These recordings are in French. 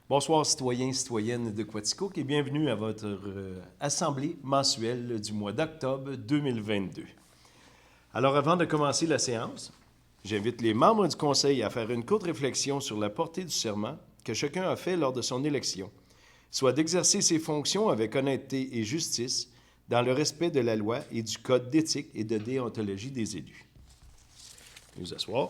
Bonsoir citoyens, citoyennes de Quaticook et bienvenue à votre assemblée mensuelle du mois d'octobre 2022. Alors avant de commencer la séance, j'invite les membres du Conseil à faire une courte réflexion sur la portée du serment que chacun a fait lors de son élection, soit d'exercer ses fonctions avec honnêteté et justice dans le respect de la loi et du code d'éthique et de déontologie des élus. Nous asseoir.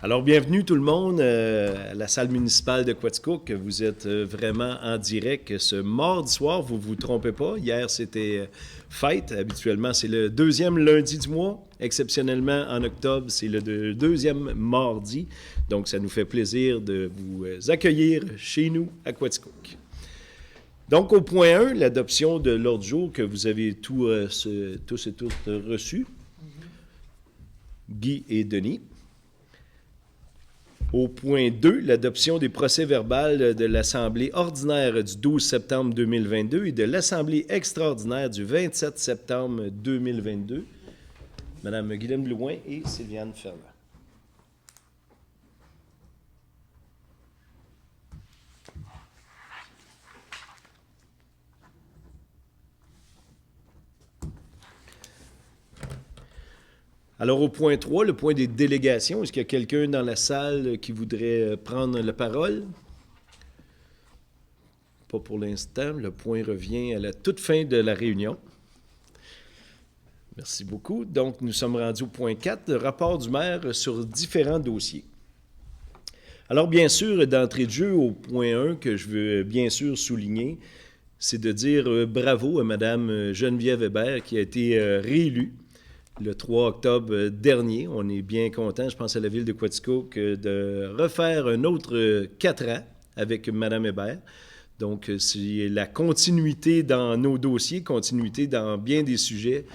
Alors, bienvenue tout le monde à la salle municipale de Quaticook. Vous êtes vraiment en direct ce mardi soir, vous ne vous trompez pas. Hier, c'était fête. Habituellement, c'est le deuxième lundi du mois. Exceptionnellement, en octobre, c'est le deuxième mardi. Donc, ça nous fait plaisir de vous accueillir chez nous à Quaticook. Donc, au point 1, l'adoption de l'ordre du jour que vous avez tous et toutes reçu. Guy et Denis. Au point 2, l'adoption des procès-verbaux de l'Assemblée ordinaire du 12 septembre 2022 et de l'Assemblée extraordinaire du 27 septembre 2022. Madame Guylaine Blouin et Sylviane Ferland. Alors, au point 3, le point des délégations, est-ce qu'il y a quelqu'un dans la salle qui voudrait prendre la parole? Pas pour l'instant. Le point revient à la toute fin de la réunion. Merci beaucoup. Donc, nous sommes rendus au point 4, le rapport du maire sur différents dossiers. Alors, bien sûr, d'entrée de jeu, au point 1, que je veux bien sûr souligner, c'est de dire bravo à Mme Geneviève Hébert qui a été réélue le 3 octobre dernier. On est bien content, je pense à la ville de Quaticook, de refaire un autre 4 ans avec Mme Hébert. Donc, c'est la continuité dans nos dossiers, continuité dans bien des sujets.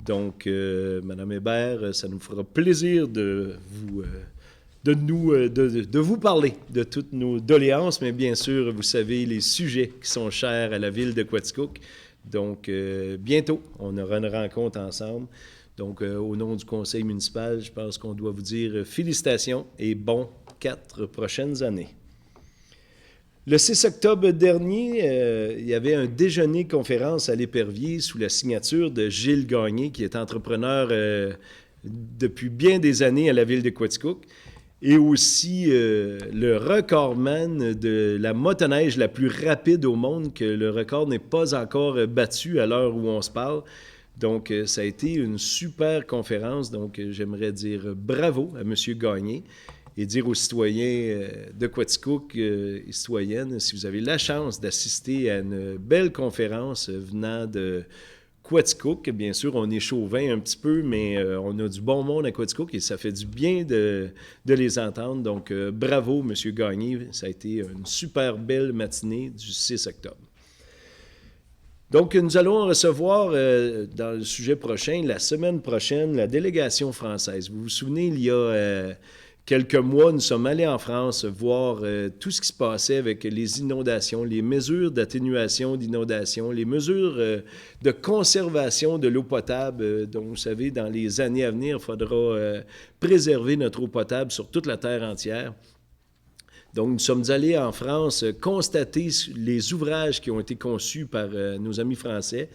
Donc, Mme Hébert, ça nous fera plaisir de vous parler de toutes nos doléances, mais bien sûr, vous savez, les sujets qui sont chers à la ville de Quaticook. Donc, bientôt, on aura une rencontre ensemble. Donc, au nom du conseil municipal, je pense qu'on doit vous dire félicitations et bon 4 prochaines années. Le 6 octobre dernier, il y avait un déjeuner-conférence à l'Épervier sous la signature de Gilles Gagné, qui est entrepreneur depuis bien des années à la ville de Quaticook, et aussi le recordman de la motoneige la plus rapide au monde, que le record n'est pas encore battu à l'heure où on se parle. Donc, ça a été une super conférence. Donc, j'aimerais dire bravo à M. Gagné et dire aux citoyens de Quaticook et citoyennes, si vous avez la chance d'assister à une belle conférence venant de Quaticook, bien sûr, on est chauvin un petit peu, mais on a du bon monde à Quaticook et ça fait du bien de les entendre. Donc, bravo, M. Gagné. Ça a été une super belle matinée du 6 octobre. Donc, nous allons recevoir dans le sujet prochain, la semaine prochaine, la délégation française. Vous vous souvenez, il y a quelques mois, nous sommes allés en France voir tout ce qui se passait avec les inondations, les mesures d'atténuation d'inondations, les mesures de conservation de l'eau potable. Donc, vous savez, dans les années à venir, il faudra préserver notre eau potable sur toute la terre entière. Donc, nous sommes allés en France constater les ouvrages qui ont été conçus par nos amis français.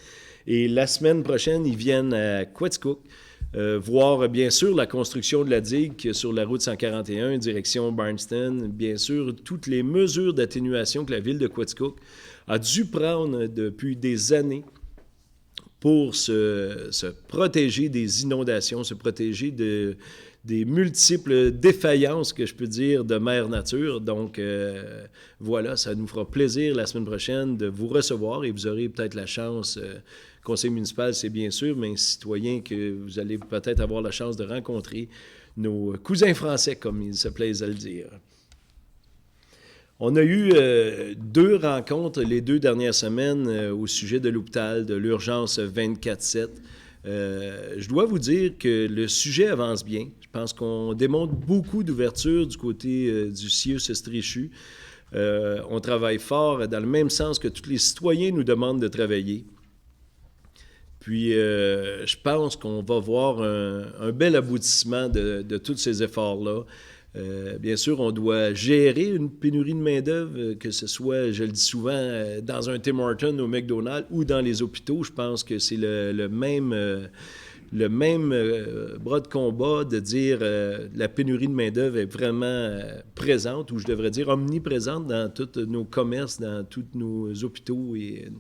Et la semaine prochaine, ils viennent à Quaticook voir, bien sûr, la construction de la digue sur la route 141, direction Barnston. Bien sûr, toutes les mesures d'atténuation que la ville de Quaticook a dû prendre depuis des années pour se protéger des inondations, se protéger des multiples défaillances, que je peux dire, de Mère Nature. Donc, voilà, ça nous fera plaisir la semaine prochaine de vous recevoir et vous aurez peut-être la chance, conseil municipal, c'est bien sûr, mais citoyen, que vous allez peut-être avoir la chance de rencontrer nos cousins français, comme ils se plaisent à le dire. On a eu 2 rencontres les 2 dernières semaines au sujet de l'hôpital, de l'urgence 24/7. Je dois vous dire que le sujet avance bien. Je pense qu'on démontre beaucoup d'ouverture du côté du CIUS Estréchu. On travaille fort dans le même sens que tous les citoyens nous demandent de travailler. Puis, je pense qu'on va voir un bel aboutissement de tous ces efforts-là. Bien sûr, on doit gérer une pénurie de main-d'œuvre, que ce soit, je le dis souvent, dans un Tim Hortons, au McDonald's ou dans les hôpitaux. Je pense que c'est le même bras de combat de dire la pénurie de main-d'œuvre est vraiment présente, ou je devrais dire omniprésente dans tous nos commerces, dans tous nos hôpitaux et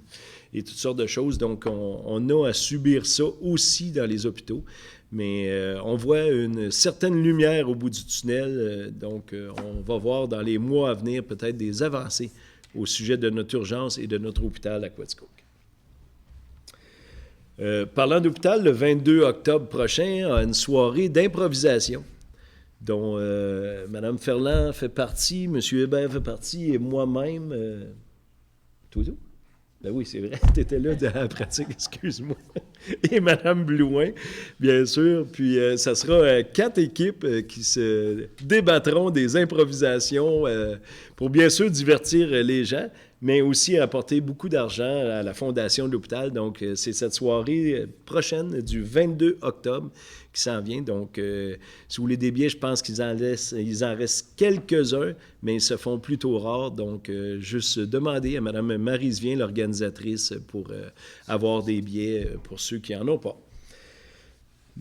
toutes sortes de choses. Donc, on a à subir ça aussi dans les hôpitaux. Mais on voit une certaine lumière au bout du tunnel. Donc, on va voir dans les mois à venir peut-être des avancées au sujet de notre urgence et de notre hôpital à Quaticook. Parlant d'hôpital, le 22 octobre prochain, a une soirée d'improvisation dont Mme Ferland fait partie, M. Hébert fait partie et moi-même. Tout? Ben oui, c'est vrai, tu étais là dans la pratique, excuse-moi. Et Mme Blouin, bien sûr. Puis ça sera 4 équipes qui se débattront des improvisations pour bien sûr divertir les gens, mais aussi apporter beaucoup d'argent à la Fondation de l'hôpital. Donc, c'est cette soirée prochaine du 22 octobre qui s'en vient. Donc, si vous voulez des billets, je pense qu'ils en restent quelques-uns, mais ils se font plutôt rares. Donc, juste demander à Mme Maryse Vien, l'organisatrice, pour avoir des billets pour ceux qui n'en ont pas.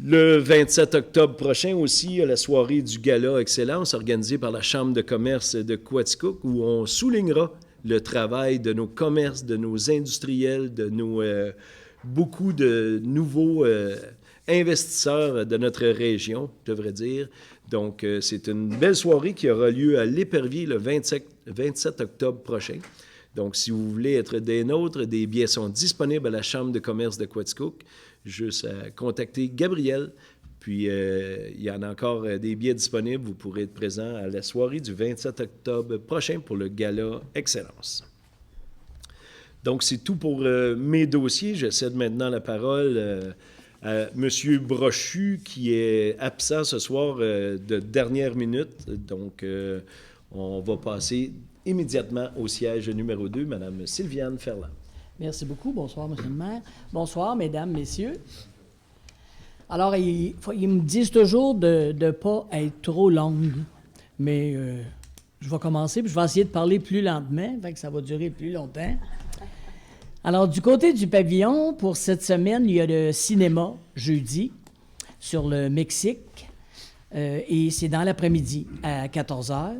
Le 27 octobre prochain aussi, il y a la soirée du Gala Excellence organisée par la Chambre de commerce de Quaticook, où on soulignera le travail de nos commerces, de nos industriels, de nos beaucoup de nouveaux investisseurs de notre région, je devrais dire. Donc, c'est une belle soirée qui aura lieu à l'Épervier le 27 octobre prochain. Donc, si vous voulez être des nôtres, des billets sont disponibles à la Chambre de commerce de Quaticook. Juste à contacter Gabriel. Puis, il y en a encore des billets disponibles. Vous pourrez être présent à la soirée du 27 octobre prochain pour le Gala Excellence. Donc, c'est tout pour mes dossiers. Je cède maintenant la parole à M. Brochu, qui est absent ce soir de dernière minute. Donc, on va passer immédiatement au siège numéro 2, Mme Sylviane Ferland. Merci beaucoup. Bonsoir, M. le maire. Bonsoir, mesdames, messieurs. Alors, ils me disent toujours de ne pas être trop longue, mais je vais commencer, puis je vais essayer de parler plus lentement, fait que ça va durer plus longtemps. Alors, du côté du pavillon, pour cette semaine, il y a le cinéma, jeudi, sur le Mexique, et c'est dans l'après-midi, à 14 h.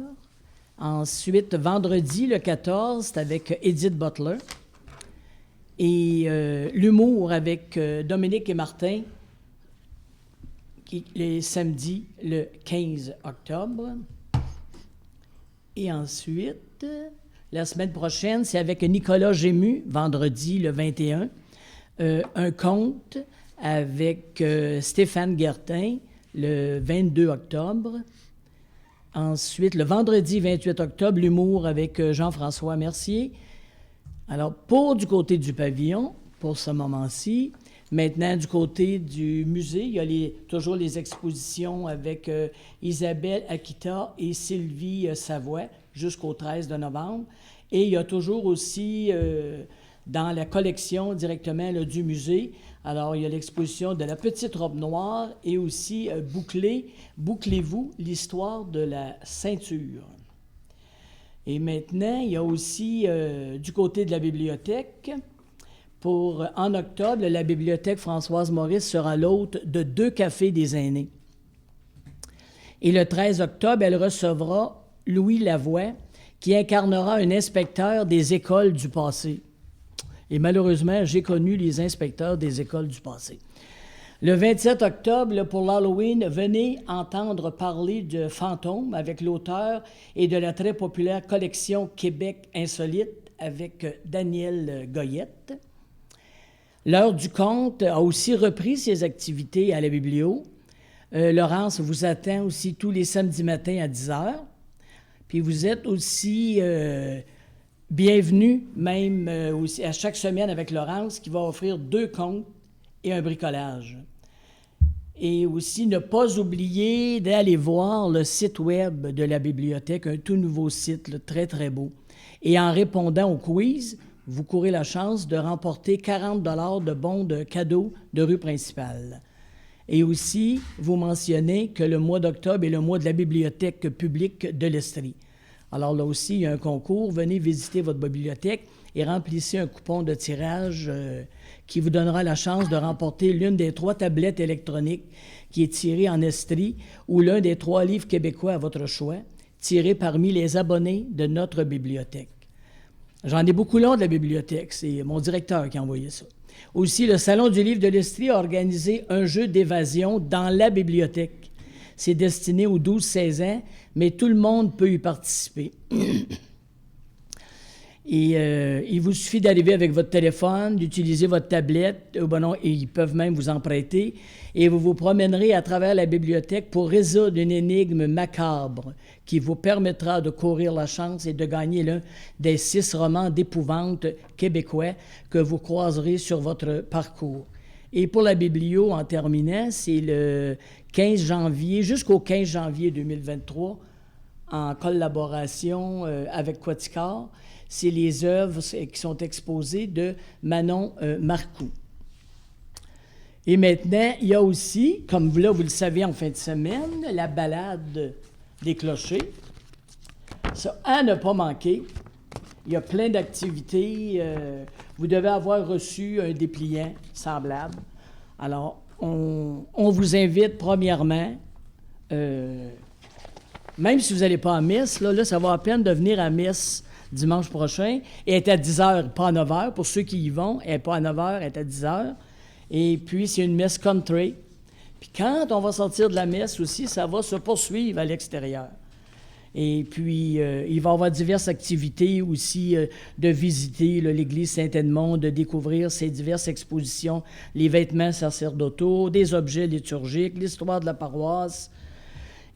Ensuite, vendredi, le 14, c'est avec Edith Butler. Et l'humour avec Dominique et Martin, qui les samedis, le 15 octobre. Et ensuite, la semaine prochaine, c'est avec Nicolas Gému, vendredi, le 21. Un conte avec Stéphane Guertin, le 22 octobre. Ensuite, le vendredi 28 octobre, l'humour avec Jean-François Mercier. Alors, pour du côté du pavillon, pour ce moment-ci, maintenant, du côté du musée, il y a toujours les expositions avec Isabelle Akita et Sylvie Savoie jusqu'au 13 de novembre. Et il y a toujours aussi, dans la collection directement là, du musée, alors il y a l'exposition de la petite robe noire et aussi Bouclez-vous, l'histoire de la ceinture. Et maintenant, il y a aussi, du côté de la bibliothèque, en octobre, la bibliothèque Françoise Maurice sera l'hôte de 2 cafés des aînés. Et le 13 octobre, elle recevra Louis Lavoie, qui incarnera un inspecteur des écoles du passé. Et malheureusement, j'ai connu les inspecteurs des écoles du passé. Le 27 octobre, pour l'Halloween, venez entendre parler de Fantôme avec l'auteur et de la très populaire collection Québec Insolite avec Daniel Goyette. L'heure du conte a aussi repris ses activités à la Biblio. Laurence vous attend aussi tous les samedis matins à 10 h. Puis vous êtes aussi bienvenus, même aussi à chaque semaine avec Laurence, qui va offrir 2 contes et un bricolage. Et aussi, ne pas oublier d'aller voir le site web de la bibliothèque, un tout nouveau site, là, très, très beau. Et en répondant au quiz, vous courez la chance de remporter 40 $ de bons de cadeaux de rue principale. Et aussi, vous mentionnez que le mois d'octobre est le mois de la bibliothèque publique de l'Estrie. Alors là aussi, il y a un concours. Venez visiter votre bibliothèque et remplissez un coupon de tirage qui vous donnera la chance de remporter l'une des 3 tablettes électroniques qui est tirée en Estrie ou l'un des 3 livres québécois à votre choix, tirés parmi les abonnés de notre bibliothèque. J'en ai beaucoup long de la bibliothèque. C'est mon directeur qui a envoyé ça. Aussi, le Salon du livre de l'Estrie a organisé un jeu d'évasion dans la bibliothèque. C'est destiné aux 12-16 ans, mais tout le monde peut y participer. Et il vous suffit d'arriver avec votre téléphone, d'utiliser votre tablette, et ils peuvent même vous en prêter, et vous vous promènerez à travers la bibliothèque pour résoudre une énigme macabre qui vous permettra de courir la chance et de gagner l'un des 6 romans d'épouvante québécois que vous croiserez sur votre parcours. Et pour la biblio, en terminant, c'est le 15 janvier, jusqu'au 15 janvier 2023, en collaboration avec Quaticar. C'est les œuvres qui sont exposées de Manon Marcoux. Et maintenant, il y a aussi, comme vous le savez en fin de semaine, la balade des clochers. Ça, à ne pas manquer. Il y a plein d'activités. Vous devez avoir reçu un dépliant semblable. Alors, on vous invite premièrement, même si vous n'allez pas à messe, là, ça vaut la peine de venir à messe dimanche prochain. Elle est à 10h, pas à 9h. Pour ceux qui y vont, elle n'est pas à 9h, elle est à 10h. Et puis, c'est une messe country. Puis quand on va sortir de la messe aussi, ça va se poursuivre à l'extérieur. Et puis, il va y avoir diverses activités aussi de visiter l'église Saint-Edmond, de découvrir ses diverses expositions, les vêtements sacerdotaux, des objets liturgiques, l'histoire de la paroisse.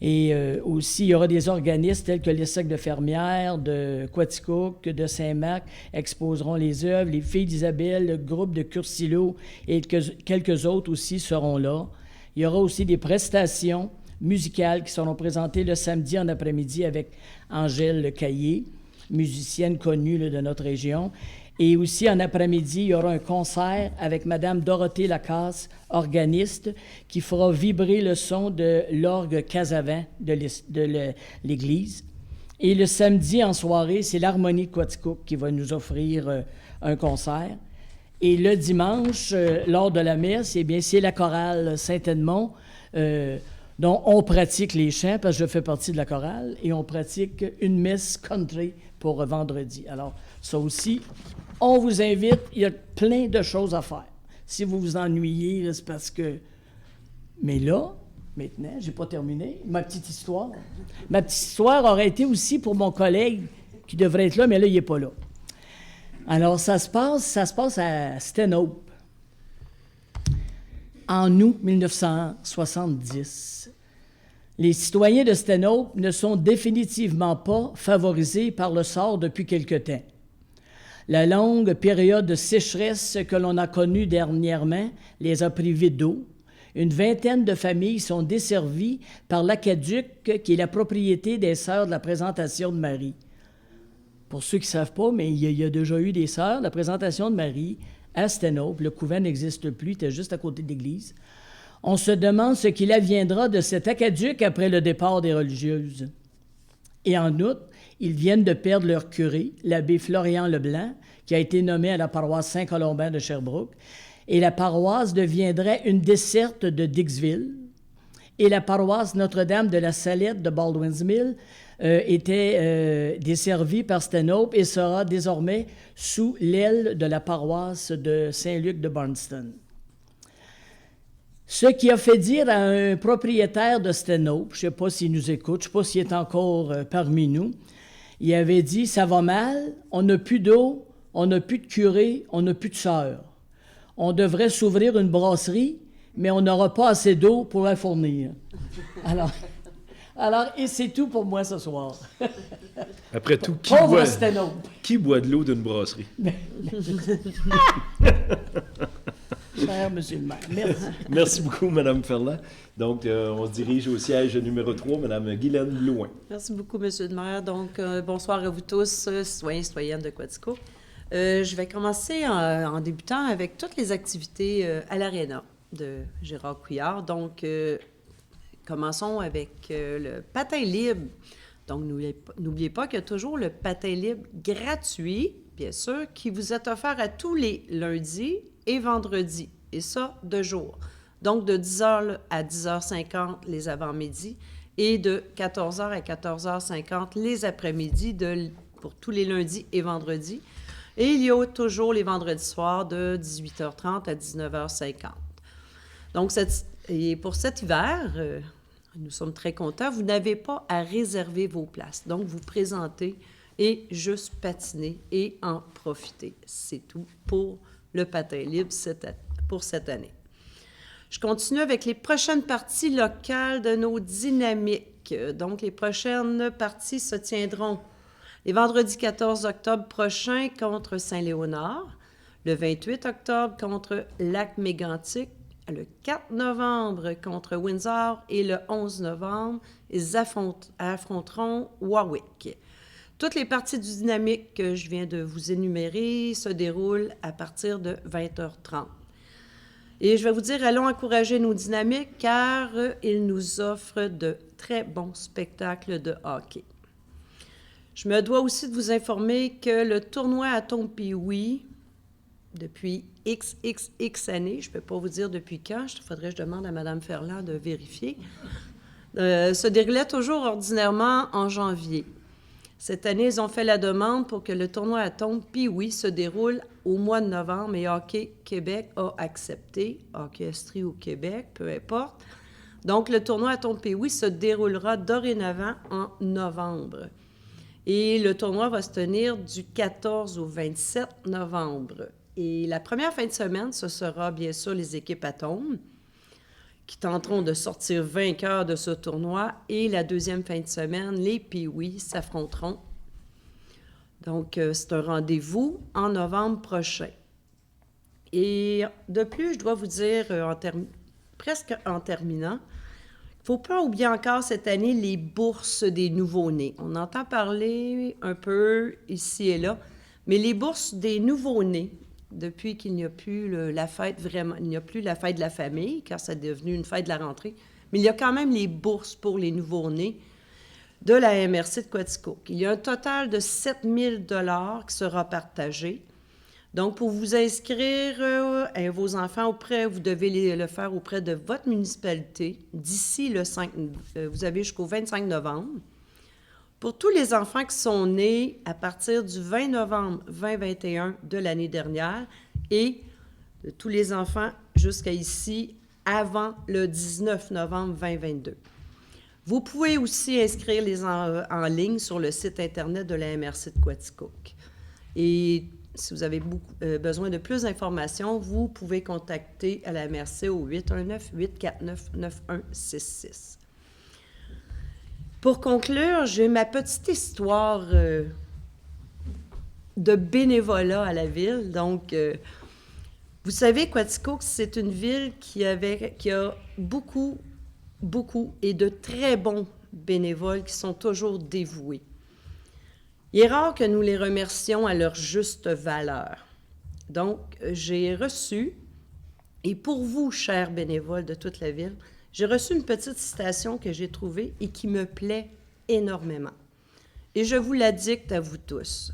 Et aussi, il y aura des organismes tels que les cercles de fermières de Quaticook, de Saint-Marc, exposeront les œuvres. Les filles d'Isabelle, le groupe de Cursilo et quelques autres aussi seront là. Il y aura aussi des prestations musicales qui seront présentées le samedi en après-midi avec Angèle Lecaillé, musicienne connue de notre région. Et aussi, en après-midi, il y aura un concert avec Mme Dorothée Lacasse, organiste, qui fera vibrer le son de l'orgue Casavant de l'Église. Et le samedi, en soirée, c'est l'Harmonie de Quaticook qui va nous offrir un concert. Et le dimanche, lors de la messe, eh bien, c'est la chorale Saint-Edmond, dont on pratique les chants, parce que je fais partie de la chorale, et on pratique une messe country pour vendredi. Alors, ça aussi, on vous invite. Il y a plein de choses à faire. Si vous vous ennuyez, là, c'est parce que... Mais là, maintenant, je n'ai pas terminé. Ma petite histoire. Ma petite histoire aurait été aussi pour mon collègue qui devrait être là, mais là, il n'est pas là. Alors, ça se passe à Stanhope. En août 1970, les citoyens de Stanhope ne sont définitivement pas favorisés par le sort depuis quelque temps. La longue période de sécheresse que l'on a connue dernièrement les a privés d'eau. Une vingtaine de familles sont desservies par l'aqueduc qui est la propriété des Sœurs de la Présentation de Marie. Pour ceux qui ne savent pas, mais il y a déjà eu des Sœurs de la Présentation de Marie à Stanhope. Le couvent n'existe plus, il était juste à côté de l'église. On se demande ce qu'il adviendra de cet aqueduc après le départ des religieuses. Et en août, ils viennent de perdre leur curé, l'abbé Florian Leblanc, qui a été nommé à la paroisse Saint-Colomban de Sherbrooke. Et la paroisse deviendrait une desserte de Dixville. Et la paroisse Notre-Dame de la Salette de Baldwin's Mill était desservie par Stanhope et sera désormais sous l'aile de la paroisse de Saint-Luc de Barnston. Ce qui a fait dire à un propriétaire de Stanhope, je ne sais pas s'il nous écoute, je ne sais pas s'il est encore parmi nous, il avait dit « Ça va mal, on n'a plus d'eau, on n'a plus de curé, on n'a plus de sœurs. On devrait s'ouvrir une brasserie, mais on n'aura pas assez d'eau pour la fournir. » Alors, et c'est tout pour moi ce soir. Après tout, qui boit de l'eau d'une brasserie? Cher monsieur le maire, merci. Merci beaucoup, Mme Ferland. Donc, on se dirige au siège numéro 3, Mme Guylaine Blouin. Merci beaucoup, monsieur le maire. Donc, bonsoir à vous tous, citoyens et citoyennes de Quaticook. Je vais commencer en débutant avec toutes les activités à l'Arena. de Gérard Couillard. Donc, commençons avec le patin libre. Donc, n'oubliez pas qu'il y a toujours le patin libre gratuit, bien sûr, qui vous est offert à tous les lundis et vendredis, et ça, 2 jours. Donc, de 10h à 10h50 les avant-midi et de 14h à 14h50 les après-midi pour tous les lundis et vendredis. Et il y a toujours les vendredis soirs de 18h30 à 19h50. Donc, et pour cet hiver, nous sommes très contents, vous n'avez pas à réserver vos places. Donc, vous présentez et juste patiner et en profiter. C'est tout pour le patin libre pour cette année. Je continue avec les prochaines parties locales de nos dynamiques. Donc, les prochaines parties se tiendront les vendredis 14 octobre prochain contre Saint-Léonard, le 28 octobre contre Lac-Mégantic, le 4 novembre contre Windsor et le 11 novembre, ils affronteront Warwick. Toutes les parties du dynamique que je viens de vous énumérer se déroulent à partir de 20h30. Et je vais vous dire, allons encourager nos dynamiques car ils nous offrent de très bons spectacles de hockey. Je me dois aussi de vous informer que le tournoi à Pee-Wee, depuis XXX années, je ne peux pas vous dire depuis quand, il faudrait que je demande à Mme Ferland de vérifier, se déroulait toujours ordinairement en janvier. Cette année, ils ont fait la demande pour que le tournoi à Pee-Wee se déroule au mois de novembre et Hockey Québec a accepté, Hockey Estrie au Québec, peu importe. Donc, le tournoi à Pee-Wee se déroulera dorénavant en novembre. Et le tournoi va se tenir du 14 au 27 novembre. Et la première fin de semaine, ce sera bien sûr les équipes Atomes qui tenteront de sortir vainqueurs de ce tournoi. Et la deuxième fin de semaine, les Pee-Wee s'affronteront. Donc, c'est un rendez-vous en novembre prochain. Et de plus, je dois vous dire, presque en terminant, il ne faut pas oublier encore cette année les bourses des nouveau-nés. On entend parler un peu ici et là, mais les bourses des nouveau-nés, depuis qu'il n'y a plus la fête vraiment, il n'y a plus la fête de la famille, car c'est devenu une fête de la rentrée, mais il y a quand même les bourses pour les nouveau-nés de la MRC de Quaticook. Il y a un total de 7 000 $ qui sera partagé. Donc, pour vous inscrire vos enfants vous devez le faire auprès de votre municipalité d'ici le 5, vous avez jusqu'au 25 novembre. Pour tous les enfants qui sont nés à partir du 20 novembre 2021 de l'année dernière et de tous les enfants jusqu'à ici avant le 19 novembre 2022. Vous pouvez aussi inscrire en ligne sur le site Internet de la MRC de Quaticook. Et si vous avez besoin de plus d'informations, vous pouvez contacter à la MRC au 819-849-9166. Pour conclure, j'ai ma petite histoire de bénévolat à la ville. Donc, vous savez, Quaticook, c'est une ville qui a beaucoup et de très bons bénévoles qui sont toujours dévoués. Il est rare que nous les remercions à leur juste valeur. Donc, j'ai reçu, et pour vous, chers bénévoles de toute la ville, j'ai reçu une petite citation que j'ai trouvée et qui me plaît énormément. Et je vous la dicte à vous tous.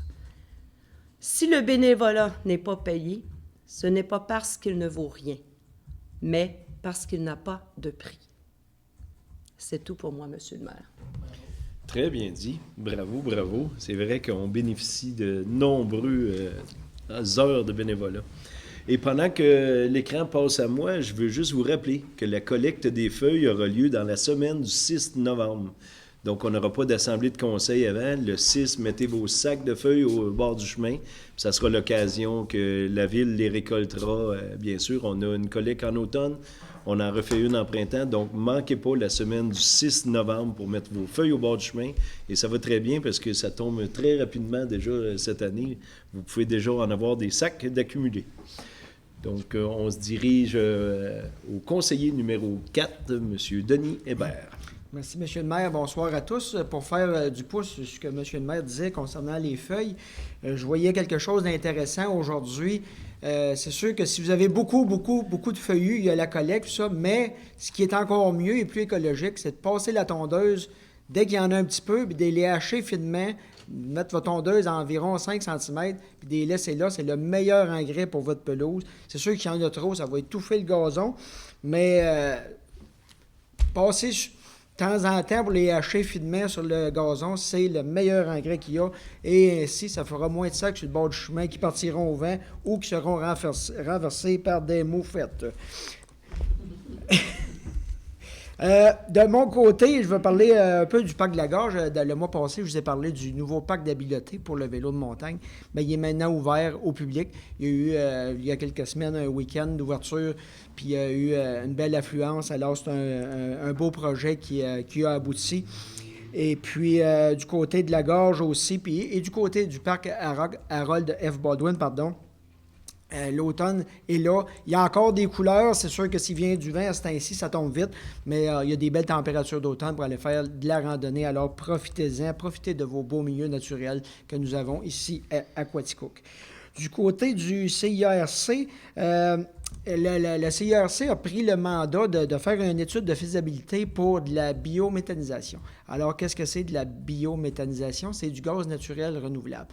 Si le bénévolat n'est pas payé, ce n'est pas parce qu'il ne vaut rien, mais parce qu'il n'a pas de prix. C'est tout pour moi, Monsieur le maire. Très bien dit. Bravo, bravo. C'est vrai qu'on bénéficie de nombreuses heures de bénévolat. Et pendant que l'écran passe à moi, je veux juste vous rappeler que la collecte des feuilles aura lieu dans la semaine du 6 novembre. Donc, on n'aura pas d'assemblée de conseil avant. Le 6, mettez vos sacs de feuilles au bord du chemin. Ça sera l'occasion que la ville les récoltera. Bien sûr, on a une collecte en automne. On en refait une en printemps. Donc, manquez pas la semaine du 6 novembre pour mettre vos feuilles au bord du chemin. Et ça va très bien parce que ça tombe très rapidement déjà cette année. Vous pouvez déjà en avoir des sacs d'accumuler. Donc, on se dirige au conseiller numéro 4, M. Denis Hébert. Merci, M. le maire. Bonsoir à tous. Pour faire du pouce sur ce que M. le maire disait concernant les feuilles, je voyais quelque chose d'intéressant aujourd'hui. C'est sûr que si vous avez beaucoup de feuillus, il y a la collecte, tout ça, mais ce qui est encore mieux et plus écologique, c'est de passer la tondeuse dès qu'il y en a un petit peu, puis de les hacher finement, mettre votre tondeuse à environ 5 cm, puis de les laisser là. C'est le meilleur engrais pour votre pelouse. C'est sûr qu'il y en a trop, ça va étouffer le gazon, mais passer de temps en temps pour les hacher finement sur le gazon, c'est le meilleur engrais qu'il y a. Et ainsi, ça fera moins de sacs sur le bord du chemin qui partiront au vent ou qui seront renversés par des moufettes. De mon côté, je vais parler un peu du parc de la Gorge. Le mois passé, je vous ai parlé du nouveau parc d'habileté pour le vélo de montagne. Bien, il est maintenant ouvert au public. Il y a eu, il y a quelques semaines, un week-end d'ouverture, puis il y a eu une belle affluence. Alors, c'est un beau projet qui a abouti. Et puis, du côté de la Gorge aussi, et du côté du parc Harold F. Baldwin, l'automne est là. Il y a encore des couleurs. C'est sûr que s'il vient du vent à ce temps-ci, ça tombe vite. Mais il y a des belles températures d'automne pour aller faire de la randonnée. Alors, profitez-en. Profitez de vos beaux milieux naturels que nous avons ici à Quaticook. Du côté du CIRC, le CIRC a pris le mandat de faire une étude de faisabilité pour de la biométhanisation. Alors, qu'est-ce que c'est de la biométhanisation? C'est du gaz naturel renouvelable.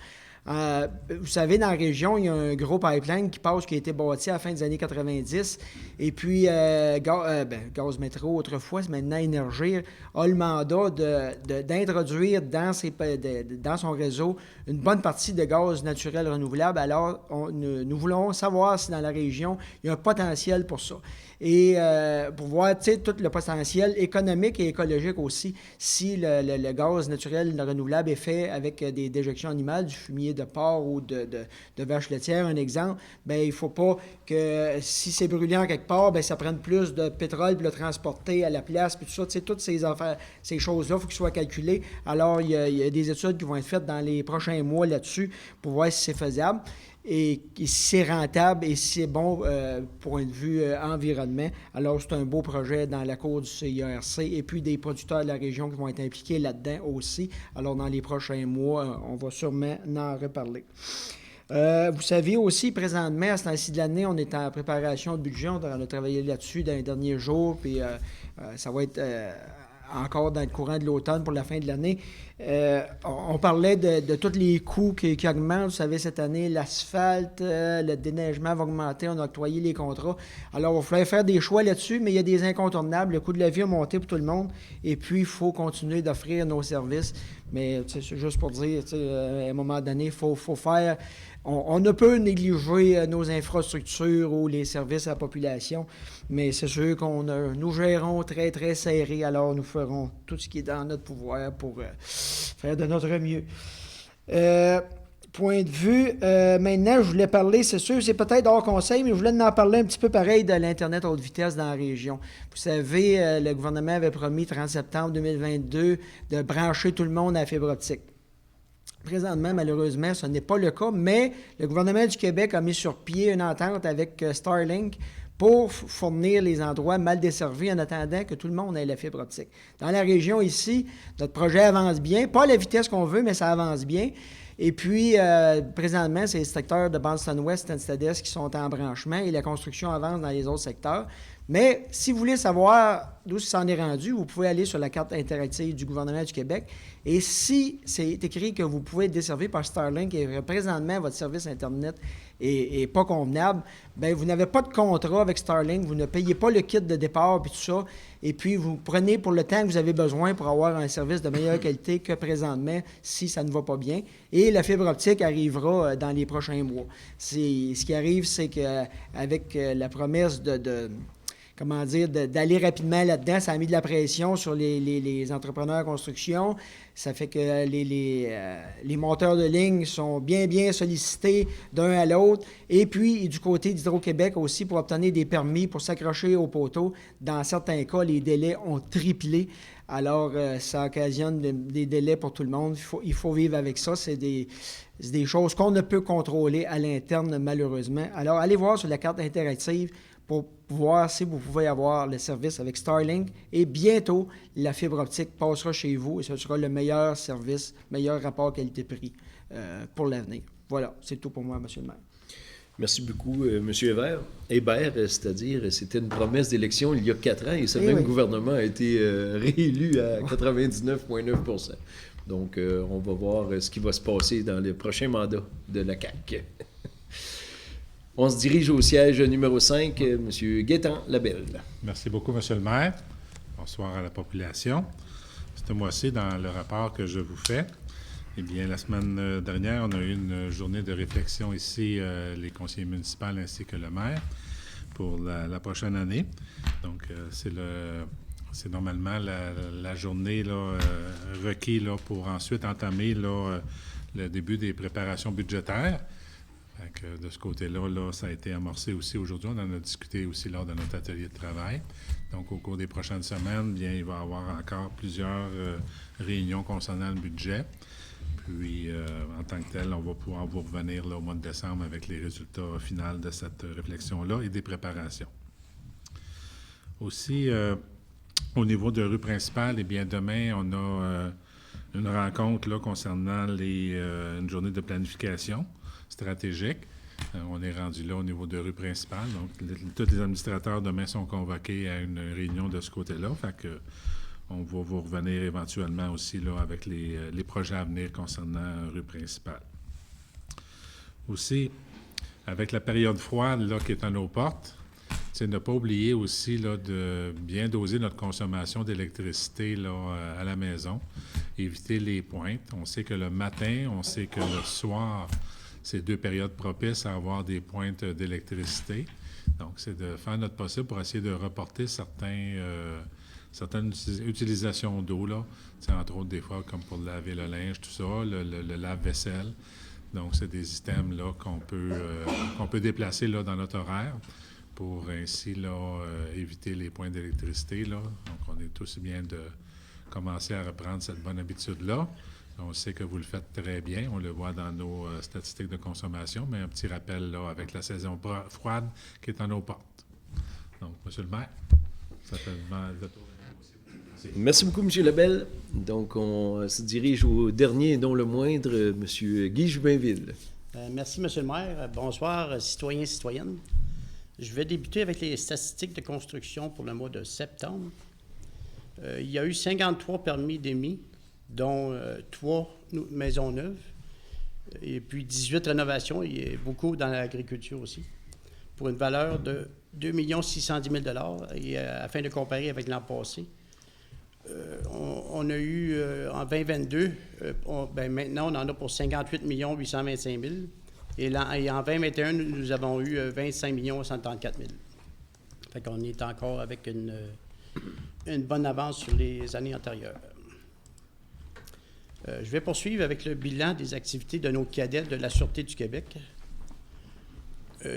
Vous savez, dans la région, il y a un gros pipeline qui a été bâti à la fin des années 90. Et puis, Gaz Métro, autrefois, c'est maintenant Énergie, a le mandat d'introduire dans son réseau une bonne partie de gaz naturel renouvelable. Alors, nous voulons savoir si dans la région, il y a un potentiel pour ça. Et pour voir tout le potentiel économique et écologique aussi, si le gaz naturel renouvelable est fait avec des déjections animales, du fumier de porc ou de vache laitière, un exemple, bien, il ne faut pas que si c'est brûlant quelque part, bien, ça prenne plus de pétrole pour le transporter à la place, puis tout ça, toutes ces affaires, ces choses-là, il faut qu'ils soient calculées. Alors, il y a des études qui vont être faites dans les prochains mois là-dessus pour voir si c'est faisable. Et si c'est rentable et si c'est bon point de vue environnement. Alors, c'est un beau projet dans la cour du CIRC et puis des producteurs de la région qui vont être impliqués là-dedans aussi. Alors, dans les prochains mois, on va sûrement en reparler. Vous savez aussi, présentement, à ce temps-ci de l'année, on est en préparation de budget. On a travaillé là-dessus dans les derniers jours, puis ça va être encore dans le courant de l'automne pour la fin de l'année. On parlait de tous les coûts qui augmentent. Vous savez, cette année, l'asphalte, le déneigement va augmenter. On a octroyé les contrats. Alors, il va falloir faire des choix là-dessus, mais il y a des incontournables. Le coût de la vie a monté pour tout le monde. Et puis, il faut continuer d'offrir nos services. Mais c'est juste pour dire, à un moment donné, il faut faire... On ne peut négliger nos infrastructures ou les services à la population, mais c'est sûr nous gérons très, très serré, alors nous ferons tout ce qui est dans notre pouvoir pour faire de notre mieux. Point de vue, maintenant, je voulais parler, c'est sûr, c'est peut-être hors conseil, mais je voulais en parler un petit peu pareil de l'Internet haute vitesse dans la région. Vous savez, le gouvernement avait promis, 30 septembre 2022, de brancher tout le monde à la fibre optique. Présentement, malheureusement, ce n'est pas le cas, mais le gouvernement du Québec a mis sur pied une entente avec Starlink pour fournir les endroits mal desservis en attendant que tout le monde ait la fibre optique. Dans la région ici, notre projet avance bien, pas à la vitesse qu'on veut, mais ça avance bien. Et puis, présentement, c'est les secteurs de Boston-Ouest et Anstades qui sont en branchement et la construction avance dans les autres secteurs. Mais si vous voulez savoir d'où ça en est rendu, vous pouvez aller sur la carte interactive du gouvernement du Québec. Et si c'est écrit que vous pouvez être desservi par Starlink et présentement votre service Internet n'est pas convenable, bien, vous n'avez pas de contrat avec Starlink, vous ne payez pas le kit de départ et tout ça, et puis vous prenez pour le temps que vous avez besoin pour avoir un service de meilleure qualité que présentement si ça ne va pas bien. Et la fibre optique arrivera dans les prochains mois. Ce qui arrive, c'est qu'avec la promesse d'aller rapidement là-dedans, ça a mis de la pression sur les entrepreneurs en construction. Ça fait que les monteurs de ligne sont bien sollicités d'un à l'autre. Et puis, du côté d'Hydro-Québec aussi, pour obtenir des permis pour s'accrocher au poteau, dans certains cas, les délais ont triplé. Alors, ça occasionne des délais pour tout le monde. Il faut vivre avec ça. C'est des choses qu'on ne peut contrôler à l'interne, malheureusement. Alors, allez voir sur la carte interactive pour voir si vous pouvez avoir le service avec Starlink. Et bientôt, la fibre optique passera chez vous et ce sera le meilleur service, meilleur rapport qualité-prix pour l'avenir. Voilà, c'est tout pour moi, M. le maire. Merci beaucoup, M. Hébert, c'est-à-dire, c'était une promesse d'élection il y a 4 ans et ce même gouvernement a été réélu à 99,9 %. Donc, on va voir ce qui va se passer dans le prochain mandat de la CAQ. On se dirige au siège numéro 5, M. Gaétan Labelle. Merci beaucoup, M. le maire. Bonsoir à la population. Ce mois-ci, dans le rapport que je vous fais, eh bien, la semaine dernière, on a eu une journée de réflexion ici, les conseillers municipaux ainsi que le maire, pour la prochaine année. Donc, c'est normalement la journée requise pour ensuite entamer le début des préparations budgétaires. De ce côté-là, ça a été amorcé aussi aujourd'hui. On en a discuté aussi lors de notre atelier de travail. Donc, au cours des prochaines semaines, bien, il va y avoir encore plusieurs réunions concernant le budget. Puis, en tant que tel, on va pouvoir vous revenir au mois de décembre avec les résultats finaux de cette réflexion-là et des préparations. Aussi, au niveau de rue principale, eh bien, demain, on a une rencontre concernant une journée de planification stratégique. On est rendu là au niveau de rue principale. Donc, tous les administrateurs demain sont convoqués à une réunion de ce côté-là. Fait que on va vous revenir éventuellement aussi avec les projets à venir concernant rue principale. Aussi, avec la période froide qui est à nos portes, c'est ne pas oublier aussi de bien doser notre consommation d'électricité à la maison, éviter les pointes. On sait que le matin, on sait que le soir, c'est 2 périodes propices à avoir des pointes d'électricité. Donc, c'est de faire notre possible pour essayer de reporter certaines utilisations d'eau, entre autres des fois comme pour laver le linge, tout ça, le lave-vaisselle. Donc, c'est des items qu'on peut déplacer dans notre horaire pour ainsi éviter les points d'électricité. Donc, on est tous bien de commencer à reprendre cette bonne habitude-là. On sait que vous le faites très bien. On le voit dans nos statistiques de consommation, mais un petit rappel avec la saison froide qui est à nos portes. Donc, M. le maire, certainement le tour. Merci beaucoup, M. Labelle. Donc, on se dirige au dernier et non le moindre, M. Guy Joubinville. Merci, M. le maire. Bonsoir, citoyens et citoyennes. Je vais débuter avec les statistiques de construction pour le mois de septembre. Il y a eu 53 permis d'émis, dont 3 maisons neuves, et puis 18 rénovations. Il y a beaucoup dans l'agriculture aussi, pour une valeur de 2 610 000 $. Et afin de comparer avec l'an passé, on a eu en 2022, maintenant on en a pour 58 825 000 et en 2021, nous avons eu 25 134 000. Fait qu'on est encore avec une bonne avance sur les années antérieures. Je vais poursuivre avec le bilan des activités de nos cadets de la Sûreté du Québec.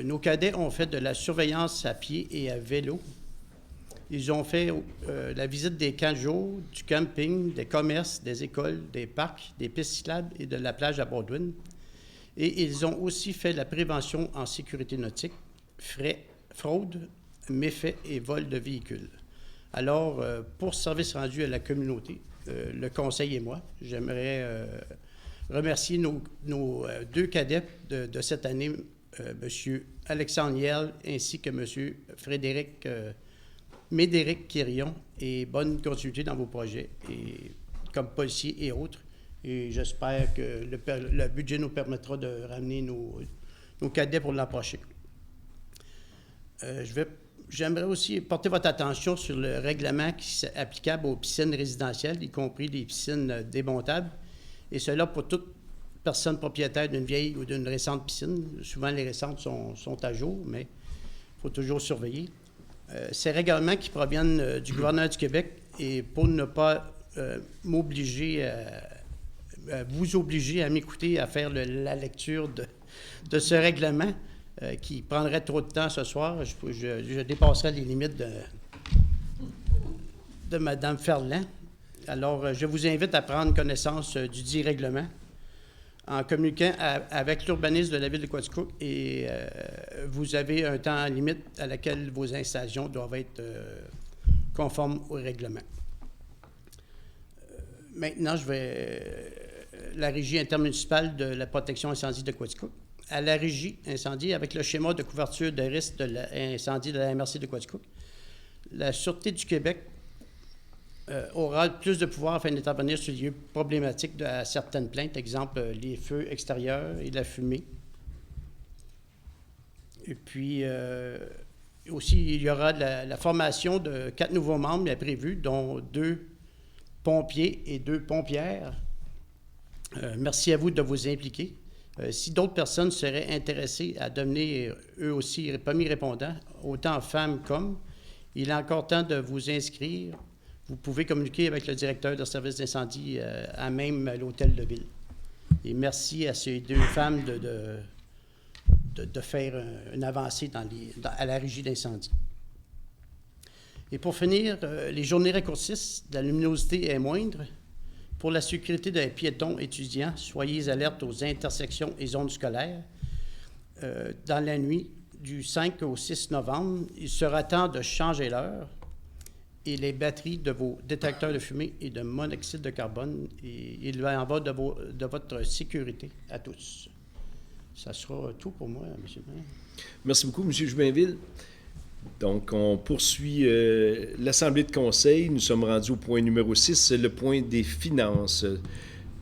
Nos cadets ont fait de la surveillance à pied et à vélo. Ils ont fait la visite des camps de jour, du camping, des commerces, des écoles, des parcs, des pistes cyclables et de la plage à Baldwin. Et ils ont aussi fait la prévention en sécurité nautique, fraude, méfaits et vol de véhicules. Alors, pour service rendu à la communauté, le conseil et moi, j'aimerais remercier nos 2 cadets de cette année, M. Alexandre Niel ainsi que M. Médéric Quirion, et bonne continuité dans vos projets, et comme policiers et autres. Et j'espère que le budget nous permettra de ramener nos cadets pour l'an prochain. J'aimerais aussi porter votre attention sur le règlement qui est applicable aux piscines résidentielles, y compris les piscines démontables, et cela pour toute personne propriétaire d'une vieille ou d'une récente piscine. Souvent, les récentes sont à jour, mais il faut toujours surveiller. Ces règlements qui proviennent du gouvernement du Québec, et pour ne pas vous obliger à m'écouter à faire la lecture de ce règlement, qui prendrait trop de temps ce soir, je dépasserai les limites de Mme Ferland. Alors, je vous invite à prendre connaissance du dit règlement en communiquant avec l'urbanisme de la ville de Quaticook, et vous avez un temps limite à laquelle vos installations doivent être conformes au règlement. Maintenant, la Régie intermunicipale de la protection incendie de Quaticook à la régie incendie avec le schéma de couverture de risque de l'incendie de la MRC de Quaticook. La Sûreté du Québec aura plus de pouvoir afin d'intervenir sur les lieux problématiques à certaines plaintes, exemple les feux extérieurs et la fumée. Et puis, aussi, il y aura la formation de 4 nouveaux membres prévus, dont 2 pompiers et 2 pompières. Merci à vous de vous impliquer. Si d'autres personnes seraient intéressées à devenir eux aussi premiers répondants, autant femmes qu'hommes, il est encore temps de vous inscrire. Vous pouvez communiquer avec le directeur de service d'incendie à même l'hôtel de ville. Et merci à ces 2 femmes de faire une avancée à la régie d'incendie. Et pour finir, les journées raccourcistes, la luminosité est moindre. Pour la sécurité des piétons étudiants, soyez alertes aux intersections et zones scolaires. Dans la nuit du 5 au 6 novembre, il sera temps de changer l'heure et les batteries de vos détecteurs de fumée et de monoxyde de carbone. Et il en va de votre sécurité à tous. Ça sera tout pour moi, M. le maire. Merci beaucoup, M. Joubinville. Donc, on poursuit l'Assemblée de conseil. Nous sommes rendus au point numéro 6, c'est le point des finances.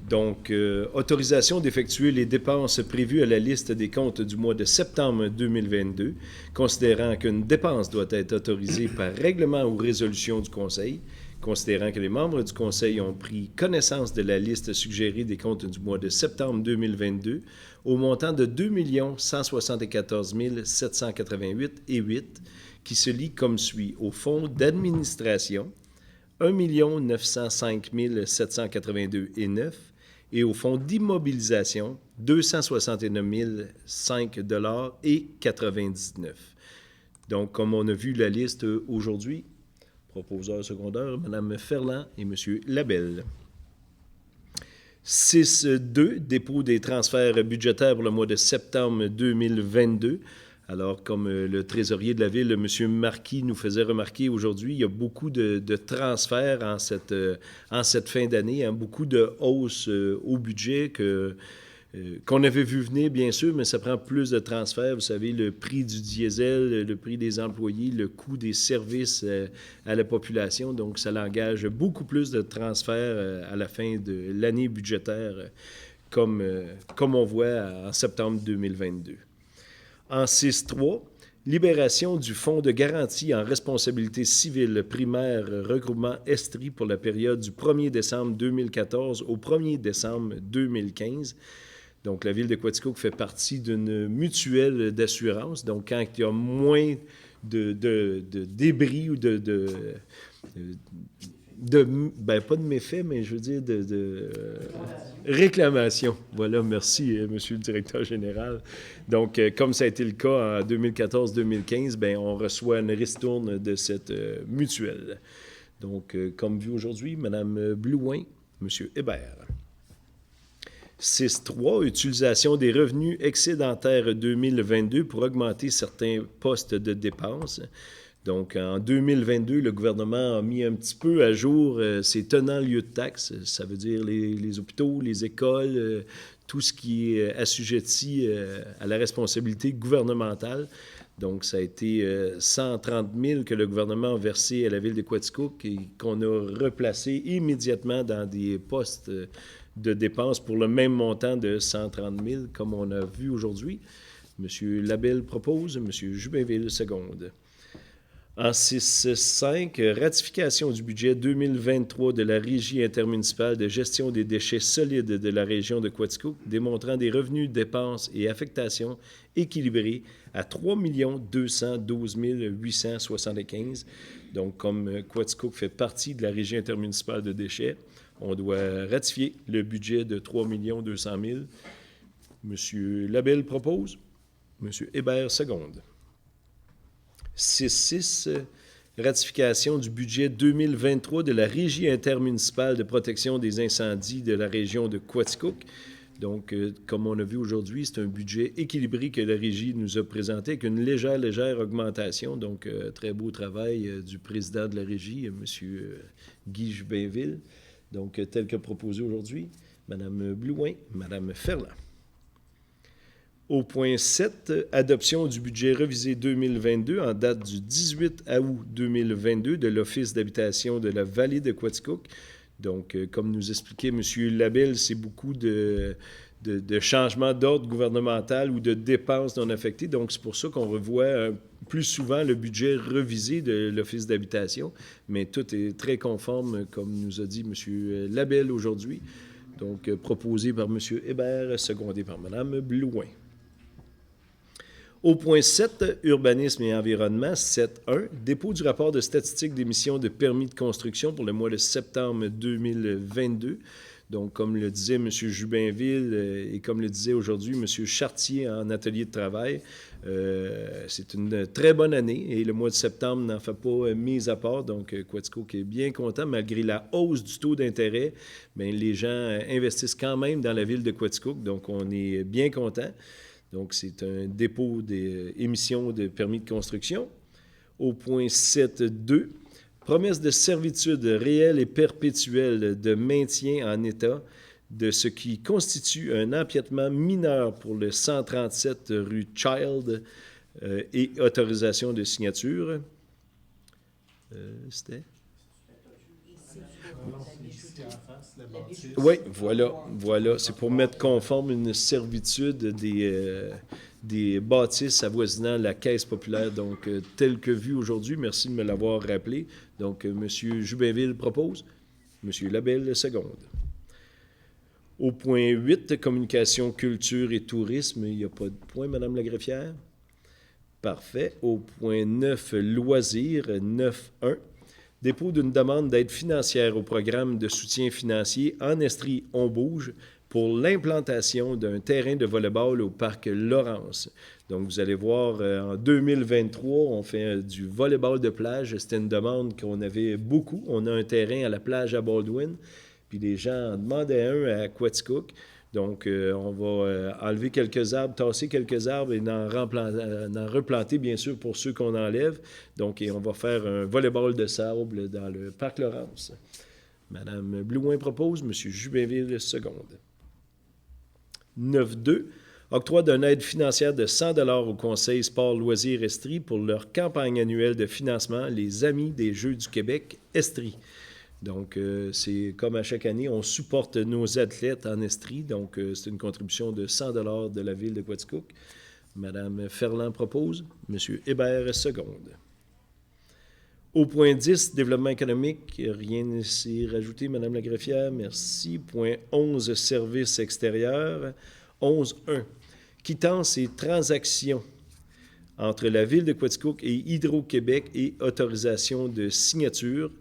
Donc, autorisation d'effectuer les dépenses prévues à la liste des comptes du mois de septembre 2022, considérant qu'une dépense doit être autorisée par règlement ou résolution du Conseil, considérant que les membres du Conseil ont pris connaissance de la liste suggérée des comptes du mois de septembre 2022 au montant de 2 174 788,08 qui se lit comme suit. Au fonds d'administration, 1 905 782,09 et au fonds d'immobilisation, 269 005,99 Donc, comme on a vu la liste aujourd'hui, proposeur secondaire, Mme Ferland et M. Labelle. 6.2, dépôt des transferts budgétaires pour le mois de septembre 2022. Alors, comme le trésorier de la Ville, M. Marquis, nous faisait remarquer aujourd'hui, il y a beaucoup de transferts en cette fin d'année, hein, beaucoup de hausses au budget qu'on avait vu venir, bien sûr, mais ça prend plus de transferts. Vous savez, le prix du diesel, le prix des employés, le coût des services à la population. Donc, ça engage beaucoup plus de transferts à la fin de l'année budgétaire, comme on voit en septembre 2022. En 6.3, libération du Fonds de garantie en responsabilité civile primaire regroupement Estrie pour la période du 1er décembre 2014 au 1er décembre 2015. Donc, la Ville de Quaticook fait partie d'une mutuelle d'assurance. Donc, quand il y a moins de débris ou pas de méfaits, mais je veux dire de réclamations. Voilà, merci, Monsieur le directeur général. Donc, comme ça a été le cas en 2014-2015, on reçoit une ristourne de cette mutuelle. Donc, comme vu aujourd'hui, Mme Blouin, M. Hébert. 6.3, utilisation des revenus excédentaires 2022 pour augmenter certains postes de dépenses. Donc, en 2022, le gouvernement a mis un petit peu à jour ses tenants lieux de taxes. Ça veut dire les hôpitaux, les écoles, tout ce qui est assujetti à la responsabilité gouvernementale. Donc, ça a été 130 000 que le gouvernement a versé à la Ville de Quaticook et qu'on a replacé immédiatement dans des postes de dépenses pour le même montant de 130 000, comme on a vu aujourd'hui. M. Labelle propose, M. Joubinville seconde. En 6.5, ratification du budget 2023 de la Régie intermunicipale de gestion des déchets solides de la région de Quaticook, démontrant des revenus, dépenses et affectations équilibrés à 3 212 875. Donc, comme Quaticook fait partie de la Régie intermunicipale de déchets, on doit ratifier le budget de 3 200 000. M. Labelle propose. M. Hébert seconde. 6.6, ratification du budget 2023 de la Régie intermunicipale de protection des incendies de la région de Quaticook. Donc, comme on a vu aujourd'hui, c'est un budget équilibré que la Régie nous a présenté avec une légère augmentation. Donc, très beau travail du président de la Régie, M. Guy Joubinville. Donc, tel que proposé aujourd'hui, Mme Blouin, Mme Ferland. Au point 7, adoption du budget révisé 2022 en date du 18 août 2022 de l'Office d'habitation de la vallée de Quaticook. Donc, comme nous expliquait M. Labelle, c'est beaucoup de changements d'ordre gouvernemental ou de dépenses non affectées. Donc, c'est pour ça qu'on revoit plus souvent le budget revisé de l'Office d'habitation. Mais tout est très conforme, comme nous a dit M. Labelle aujourd'hui. Donc, proposé par M. Hébert, secondé par Mme Blouin. Au point 7, urbanisme et environnement, 7.1, dépôt du rapport de statistique d'émission de permis de construction pour le mois de septembre 2022. Donc, comme le disait M. Jubinville et comme le disait aujourd'hui M. Chartier en atelier de travail, c'est une très bonne année et le mois de septembre n'en fait pas mise à part. Donc, Quaticook est bien content. Malgré la hausse du taux d'intérêt, bien, les gens investissent quand même dans la ville de Quaticook. Donc, on est bien content. Donc, c'est un dépôt d'émissions de permis de construction. Au point 7.2, promesse de servitude réelle et perpétuelle de maintien en état de ce qui constitue un empiètement mineur pour le 137 rue Child et autorisation de signature. C'était? Oui, voilà. C'est pour mettre conforme une servitude des bâtisses avoisinant la Caisse populaire, donc tel que vu aujourd'hui. Merci de me l'avoir rappelé. Donc, M. Jubinville propose, M. Labelle seconde. Au point 8, communication, culture et tourisme, il n'y a pas de point, Mme la greffière. Parfait. Au point 9, loisirs, 9.1. Dépôt d'une demande d'aide financière au programme de soutien financier en Estrie On Bouge pour l'implantation d'un terrain de volley-ball au parc Laurence. Donc, vous allez voir, en 2023, on fait du volley-ball de plage. C'était une demande qu'on avait beaucoup. On a un terrain à la plage à Baldwin, puis les gens en demandaient un à Quaticook. Donc, on va enlever quelques arbres, tasser quelques arbres et en replanter, bien sûr, pour ceux qu'on enlève. Donc, et on va faire un volley-ball de sable dans le parc Laurence. Mme Blouin propose, M. Jubinville seconde. 9.2. Octroi d'une aide financière de 100 $ au Conseil Sport Loisirs Estrie pour leur campagne annuelle de financement Les Amis des Jeux du Québec Estrie. Donc, c'est comme à chaque année, on supporte nos athlètes en Estrie. Donc, c'est une contribution de 100 $ de la ville de Quaticook. Mme Ferland propose, M. Hébert seconde. Au point 10, développement économique, rien ne s'est rajouté, Mme la greffière, merci. Point 11, services extérieurs. 11.1, quittance et transactions entre la ville de Quaticook et Hydro-Québec et autorisation de signature.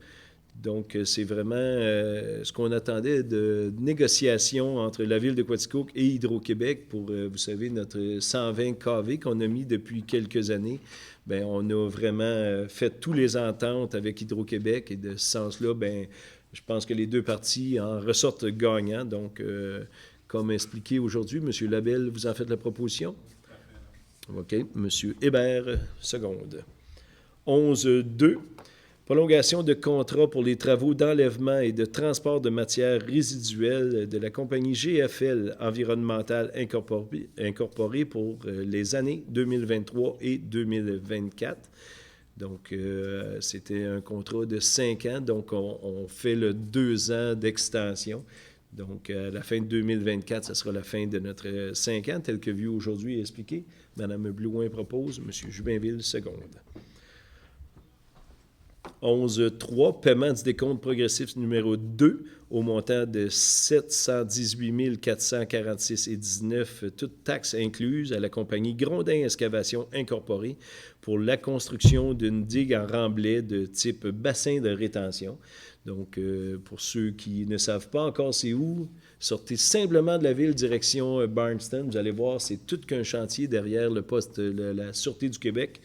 Donc, c'est vraiment ce qu'on attendait de négociations entre la ville de Quaticook et Hydro-Québec pour, vous savez, notre 120 kV qu'on a mis depuis quelques années. Bien, on a vraiment fait toutes les ententes avec Hydro-Québec et de ce sens-là, bien, je pense que les deux parties en ressortent gagnants. Donc, comme expliqué aujourd'hui, M. Labelle, vous en faites la proposition? OK. M. Hébert, seconde. 11.2. Prolongation de contrat pour les travaux d'enlèvement et de transport de matières résiduelles de la compagnie GFL Environnementale Incorporée pour les années 2023 et 2024. Donc, c'était un contrat de 5 ans. Donc, on fait le 2 ans d'extension. Donc, à la fin de 2024, ce sera la fin de notre 5 ans, tel que vu aujourd'hui et expliqué. Mme Blouin propose, M. Jubinville seconde. 11.3, paiement du décompte progressif numéro 2 au montant de 718 446,19, toutes taxes incluses, à la compagnie Grondin Excavation Incorporée pour la construction d'une digue en remblai de type bassin de rétention. Donc, pour ceux qui ne savent pas encore c'est où, sortez simplement de la ville direction Barnston. Vous allez voir, c'est tout qu'un chantier derrière le poste de la Sûreté du Québec.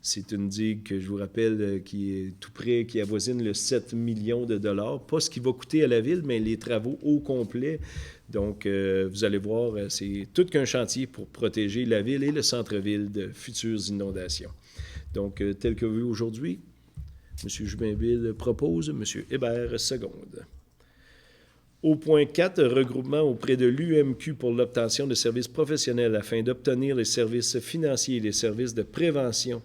C'est une digue que je vous rappelle qui est tout près, qui avoisine le 7 millions de dollars. Pas ce qui va coûter à la ville, mais les travaux au complet. Donc, vous allez voir, c'est tout qu'un chantier pour protéger la ville et le centre-ville de futures inondations. Donc, tel que vu aujourd'hui, M. Jubinville propose, M. Hébert seconde. Au point 4, regroupement auprès de l'UMQ pour l'obtention de services professionnels afin d'obtenir les services financiers et les services de prévention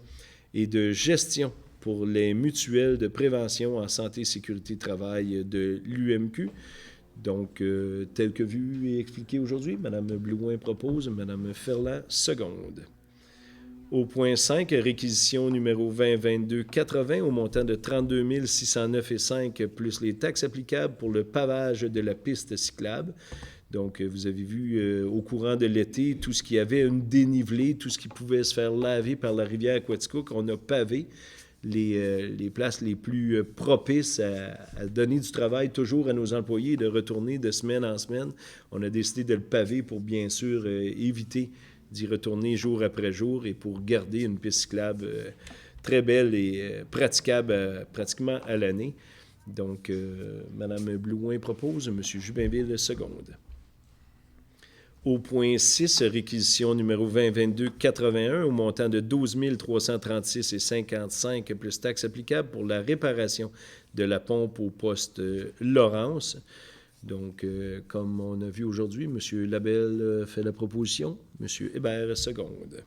et de gestion pour les mutuelles de prévention en santé et sécurité travail de l'UMQ. Donc, tel que vu et expliqué aujourd'hui, Mme Blouin propose, Mme Ferland seconde. Au point 5, réquisition numéro 2022-80 au montant de 32 609,5 plus les taxes applicables pour le pavage de la piste cyclable. Donc, vous avez vu au courant de l'été, tout ce qui avait une dénivelée, tout ce qui pouvait se faire laver par la rivière Quaticook, on a pavé les places les plus propices à donner du travail toujours à nos employés et de retourner de semaine en semaine. On a décidé de le paver pour, bien sûr, éviter d'y retourner jour après jour et pour garder une piste cyclable très belle et praticable pratiquement à l'année. Donc, Mme Blouin propose, M. Jubinville seconde. Au point 6, réquisition numéro 2022-81 au montant de 12 336,55 plus taxes applicables pour la réparation de la pompe au poste Laurence. Donc, comme on a vu aujourd'hui, M. Labelle fait la proposition, M. Hébert seconde.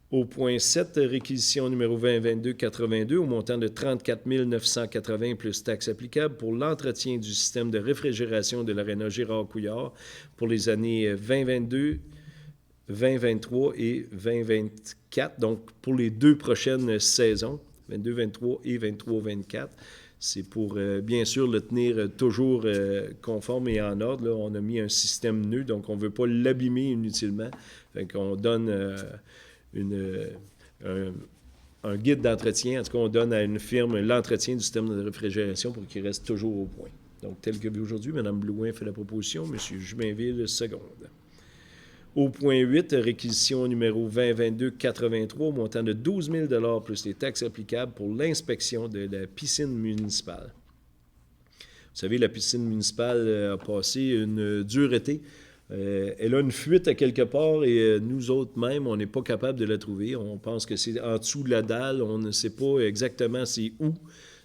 Au point 7, réquisition numéro 2022-82 au montant de 34 980 plus taxes applicables pour l'entretien du système de réfrigération de l'aréna Gérard-Couillard pour les années 2022, 2023 et 2024, donc pour les 2 prochaines saisons, 22-23 et 23-24. C'est pour, bien sûr, le tenir toujours conforme et en ordre. Là, on a mis un système nœud, donc on ne veut pas l'abîmer inutilement. Fait qu'on donne un guide d'entretien. En tout cas, on donne à une firme l'entretien du système de réfrigération pour qu'il reste toujours au point. Donc, tel que vu aujourd'hui, Mme Blouin fait la proposition, M. Jubinville seconde. Au point 8, réquisition numéro 2022-83 au montant de 12 000 plus les taxes applicables pour l'inspection de la piscine municipale. Vous savez, la piscine municipale a passé une dure été. Elle a une fuite à quelque part et nous autres même, on n'est pas capable de la trouver. On pense que c'est en dessous de la dalle. On ne sait pas exactement c'est où.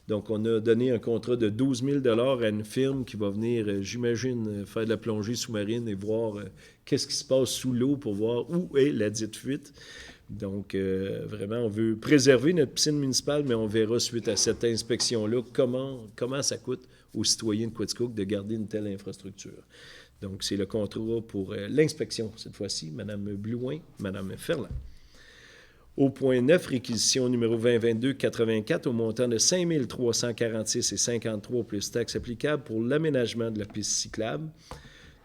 Donc, on a donné un contrat de 12 000 à une firme qui va venir, j'imagine, faire de la plongée sous-marine et voir qu'est-ce qui se passe sous l'eau pour voir où est la dite fuite. Donc, vraiment, on veut préserver notre piscine municipale, mais on verra suite à cette inspection-là comment ça coûte aux citoyens de Quaticook de garder une telle infrastructure. Donc, c'est le contrat pour l'inspection, cette fois-ci, Mme Blouin, Mme Ferland. Au point 9, réquisition numéro 2022-84 au montant de 5 346,53 plus taxes applicables pour l'aménagement de la piste cyclable.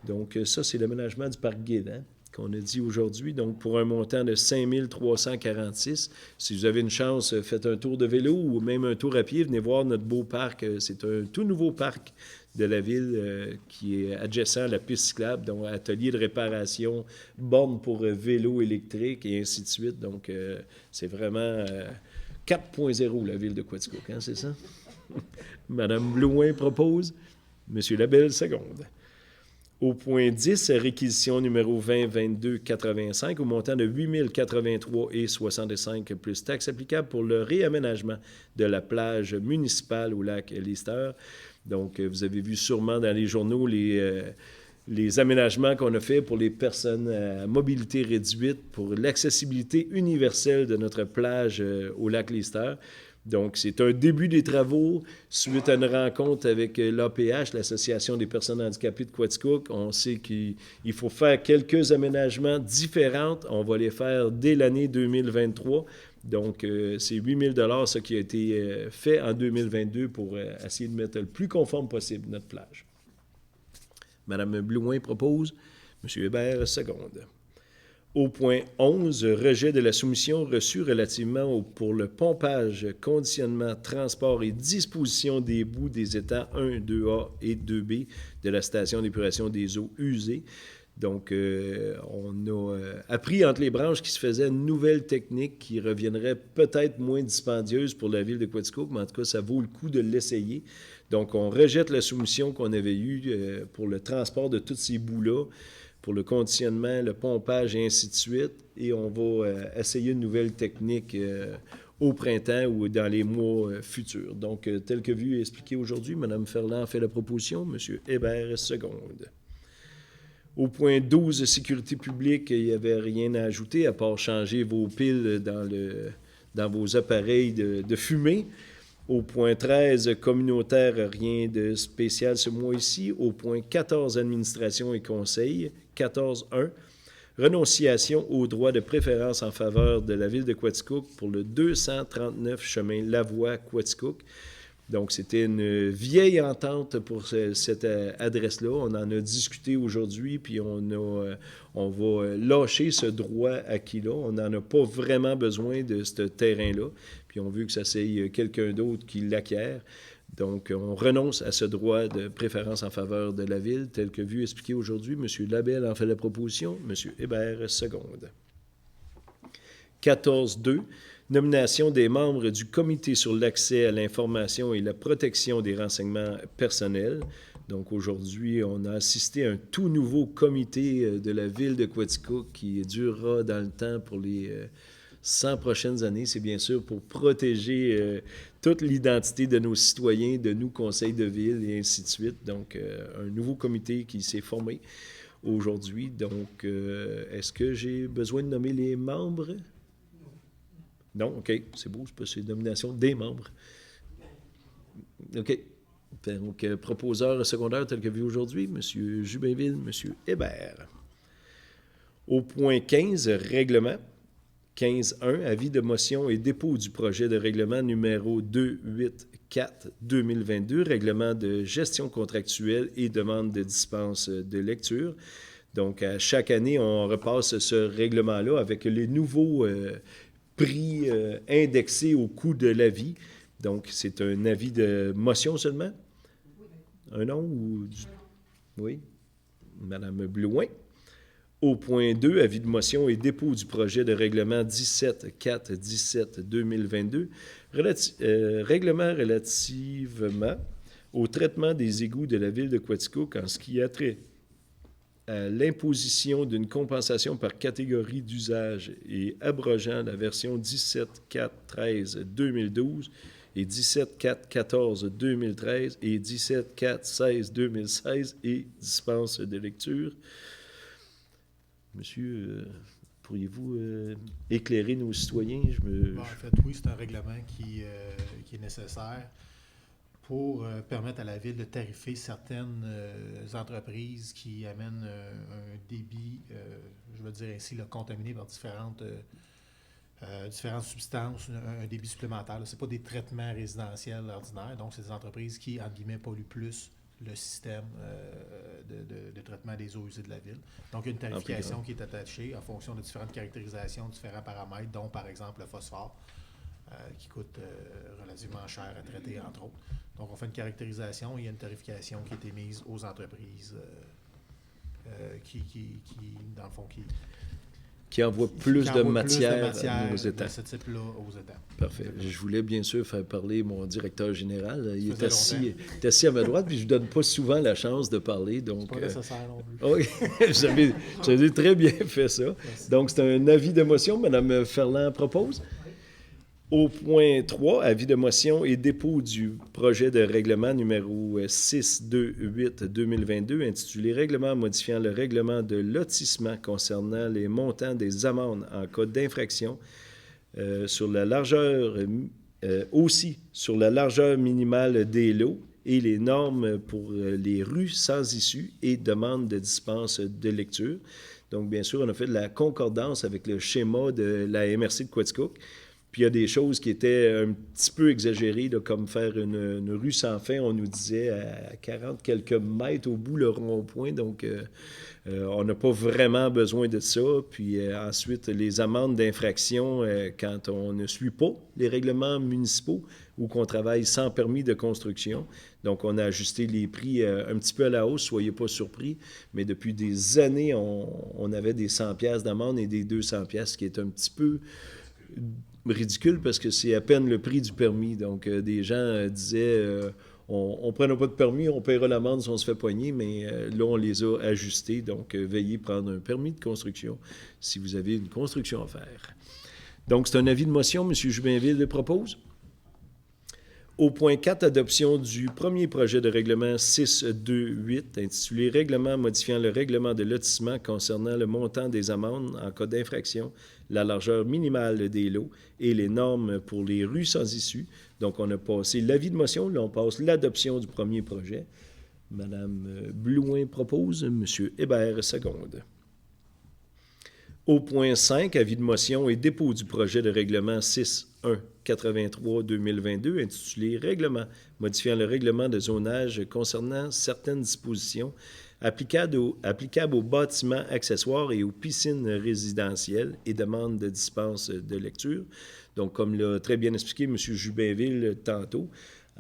Donc, ça, c'est l'aménagement du parc guide, hein, qu'on a dit aujourd'hui. Donc, pour un montant de 5 346, si vous avez une chance, faites un tour de vélo ou même un tour à pied, venez voir notre beau parc. C'est un tout nouveau parc de la ville qui est adjacent à la piste cyclable, donc atelier de réparation, borne pour vélo électrique et ainsi de suite. Donc, c'est vraiment 4.0, la ville de Quaticook, hein, c'est ça? Mme Blouin propose, M. Labelle seconde. Au point 10, réquisition numéro 2022-85 au montant de 8 083,65 plus taxes applicables pour le réaménagement de la plage municipale au lac Lister. Donc, vous avez vu sûrement dans les journaux les aménagements qu'on a faits pour les personnes à mobilité réduite, pour l'accessibilité universelle de notre plage au lac Lister. Donc, c'est un début des travaux suite à une rencontre avec l'APH, l'Association des personnes handicapées de Quaticook. On sait qu'il faut faire quelques aménagements différents. On va les faire dès l'année 2023. Donc, c'est 8 000 ce qui a été fait en 2022 pour essayer de mettre le plus conforme possible notre plage. Mme Blouin propose, M. Hébert seconde. Au point 11, rejet de la soumission reçue relativement pour le pompage, conditionnement, transport et disposition des boues des étangs 1, 2A et 2B de la station d'épuration des eaux usées. Donc, on a appris entre les branches qu'il se faisait une nouvelle technique qui reviendrait peut-être moins dispendieuse pour la ville de Quaticook, mais en tout cas, ça vaut le coup de l'essayer. Donc, on rejette la soumission qu'on avait eue pour le transport de toutes ces boues-là, pour le conditionnement, le pompage et ainsi de suite. Et on va essayer une nouvelle technique au printemps ou dans les mois futurs. Donc, tel que vu et expliqué aujourd'hui, Mme Ferland fait la proposition, M. Hébert seconde. Au point 12, sécurité publique, il n'y avait rien à ajouter à part changer vos piles dans vos appareils de fumée. Au point 13, communautaire, rien de spécial ce mois-ci. Au point 14, administration et conseil. 14.1, renonciation au droit de préférence en faveur de la ville de Quaticook pour le 239 chemin Lavoie-Quaticook. Donc, c'était une vieille entente pour cette adresse-là. On en a discuté aujourd'hui, puis on va lâcher ce droit acquis-là. On n'en a pas vraiment besoin de ce terrain-là. Puis on veut que ça soit quelqu'un d'autre qui l'acquiert. Donc, on renonce à ce droit de préférence en faveur de la ville, tel que vu expliqué aujourd'hui. M. Labelle en fait la proposition. M. Hébert seconde. 14.2. Nomination des membres du Comité sur l'accès à l'information et la protection des renseignements personnels. Donc, aujourd'hui, on a assisté à un tout nouveau comité de la ville de Quaticook qui durera dans le temps pour les 100 prochaines années. C'est bien sûr pour protéger toute l'identité de nos citoyens, de nous, conseils de ville et ainsi de suite. Donc, un nouveau comité qui s'est formé aujourd'hui. Donc, est-ce que j'ai besoin de nommer les membres? Non, OK, c'est beau, c'est une nomination des membres. OK. Donc, proposeur secondaire tel que vu aujourd'hui, M. Jubinville, M. Hébert. Au point 15, règlement. 15.1, avis de motion et dépôt du projet de règlement numéro 284-2022, règlement de gestion contractuelle et demande de dispense de lecture. Donc, à chaque année, on repasse ce règlement-là avec les nouveaux prix indexés au coût de l'avis. Donc, c'est un avis de motion seulement? Un nom ou du... Oui. Madame Blouin. Au point 2, avis de motion et dépôt du projet de règlement 17-4-17-2022, règlement relativement au traitement des égouts de la ville de Quaticook en ce qui a trait à l'imposition d'une compensation par catégorie d'usage et abrogeant la version 17.4.13-2012 et 17.4.14-2013 et 17.4.16-2016 et dispense de lecture. Monsieur, pourriez-vous éclairer nos citoyens? En fait, oui, c'est un règlement qui est nécessaire pour permettre à la Ville de tarifer certaines entreprises qui amènent un débit, je veux dire ainsi, contaminé par différentes substances, un débit supplémentaire. Ce n'est pas des traitements résidentiels ordinaires, donc c'est des entreprises qui, entre guillemets, polluent plus le système de traitement des eaux usées de la ville. Donc, il y a une tarification qui est attachée en fonction de différentes caractérisations, différents paramètres, dont, par exemple, le phosphore, qui coûte relativement cher à traiter, entre autres. Donc, on fait une caractérisation, il y a une tarification qui est émise aux entreprises dans le fond, qui envoie plus de matière à nos étangs. De ce type-là aux étangs. Parfait. Je voulais bien sûr faire parler mon directeur général. Il est assis à ma droite, puis je ne donne pas souvent la chance de parler. Donc, c'est pas nécessaire non plus. Oui, vous avez très bien fait ça. Merci. Donc, c'est un avis de motion. Mme Ferland propose. Au point 3, avis de motion et dépôt du projet de règlement numéro 628-2022 intitulé « Règlement modifiant le règlement de lotissement concernant les montants des amendes en cas d'infraction sur la largeur minimale des lots et les normes pour les rues sans issue et demande de dispense de lecture. » Donc, bien sûr, on a fait de la concordance avec le schéma de la MRC de Quaticook. Puis il y a des choses qui étaient un petit peu exagérées, là, comme faire une rue sans fin, on nous disait, à 40 quelques mètres au bout, le rond-point. Donc, on n'a pas vraiment besoin de ça. Puis ensuite, les amendes d'infraction, quand on ne suit pas les règlements municipaux ou qu'on travaille sans permis de construction. Donc, on a ajusté les prix un petit peu à la hausse, soyez pas surpris. Mais depuis des années, on avait des 100 piastres d'amende et des 200 piastres, qui est un petit peu ridicule parce que c'est à peine le prix du permis. Donc, des gens disaient on ne prendra pas de permis, on paiera l'amende si on se fait poigner, mais là, on les a ajustés. Donc, veuillez prendre un permis de construction si vous avez une construction à faire. Donc, c'est un avis de motion. M. Jubinville le propose. Au point 4, adoption du premier projet de règlement 628, intitulé « Règlement modifiant le règlement de lotissement concernant le montant des amendes en cas d'infraction, la largeur minimale des lots et les normes pour les rues sans issue ». Donc, on a passé l'avis de motion, là, on passe l'adoption du premier projet. Mme Blouin propose, M. Hébert seconde. Au point 5, avis de motion et dépôt du projet de règlement 6.1.83/2022, intitulé « Règlement modifiant le règlement de zonage concernant certaines dispositions applicables aux bâtiments accessoires et aux piscines résidentielles et demande de dispense de lecture ». Donc, comme l'a très bien expliqué M. Jubinville tantôt,